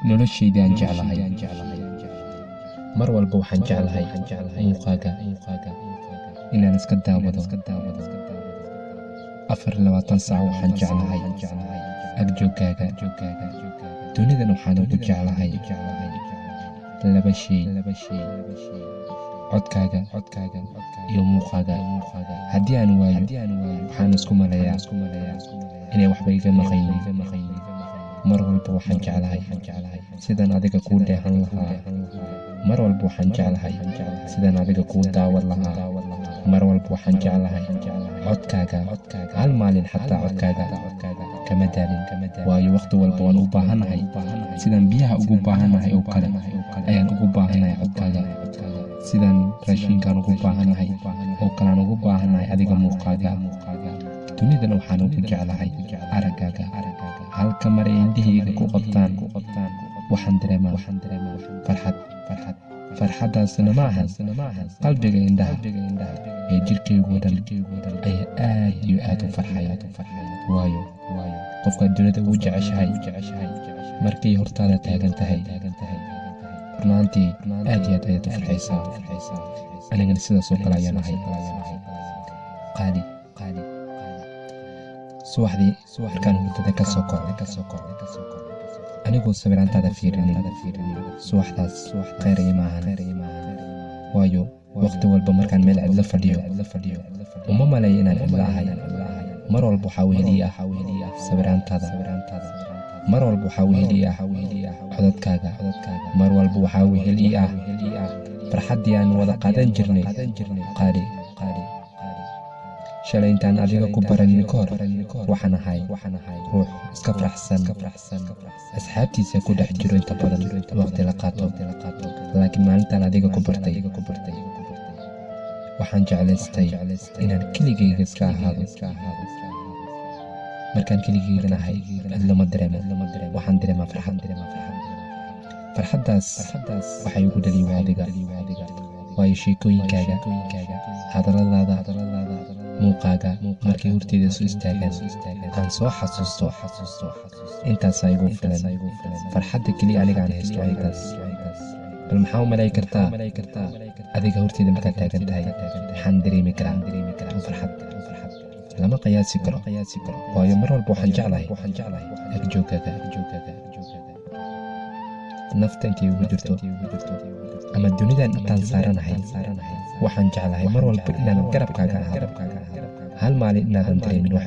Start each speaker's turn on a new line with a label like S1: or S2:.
S1: noloshayda aan jeclahay mar walba waxaan jeclahay muuqaaga inaan iska daawado 24 saac waxaan jeclahay agjoogaaga dunidan waxaan ugu jeclahay laba shay codkaaga iyo muuqaaga haddii aan waayo waxaan isku maleeyaa inay waxba iga maqan yihiin mar walba waxaan jeclahay sidaan adiga kuu dheehan lahaa mar walba waxaan jeclahay sidaan adiga kuu daawan lahaa mar walba waxaan jeclahay codkaaga hal maalin xataa codkaaga kama daalin waayo waqti walba waan u baahanahay sidaan biyaha ugu baahanahay oo kale ayaan ugu baahanahay codkaaga sidaan raashinkaan ugu baahanahay oo kale aan ugu baahanahay adiga muuqaaga dunidan waxaan ugu jeclahay araggaaga halka mar ay indhahayga ku qabtaan waxaan dareemaa farxaddaasna ma ahan qalbiga indhaha ee jirkaygu dhan ayaa aad iyo aad u farxaya waayo qofkaad dunida ugu jeceshahay markay hortaada taagan tahay runaantii aad iyo aad ayaad u farxaysaa anigana sidaas oo kale ayaan ahay qaali subaxdii markaan hurdada ka soo kaco anigoo sawiraantaada fiirinin subaxdaas khayr ima ahan waayo waqti walba markaan meel cidlo fadhiyo uma maleeyo inaan cidlo ahay mar walba waxaa weheli ah sawiraantaada mar walba waxaa weheli ah codadkaaga mar walba waxaa weheli ah farxaddii aan wada qaadan jirnay qaali shalay intaan adiga ku baranin kahor waxaan ahay ruux iska faraxsan asxaabtiisa ku dhex jiro inta badan waqti la qaato laakiin maalintaan adiga ku bartay waxaan jeclaystay inaan keligayga iska ahaado markaan keligaygan ahay cidlo ma dareemo waxaan dareemaa farxaddaas waxay ugu dhaliyaa adiga waayo sheekooyinkaaga hadalladaada muuqaaga markay horteeda soo istaagaan aan soo xasuusto intaasaa igu filan farxadda keliya anigaan haysto intaas bal maxaa u malay kartaa adiga horteeda markaad taagan tahay waxaan dareemi karaa farxad lama qiyaasi karo waayo mar walba waxaan jeclahay agjoogaaga nafta intay ugu jirto ama dunidan intaan saaranahay waxaan jeclahay mar walba inaan garabkaaga ahaado hal maalin inaadan dareemin wax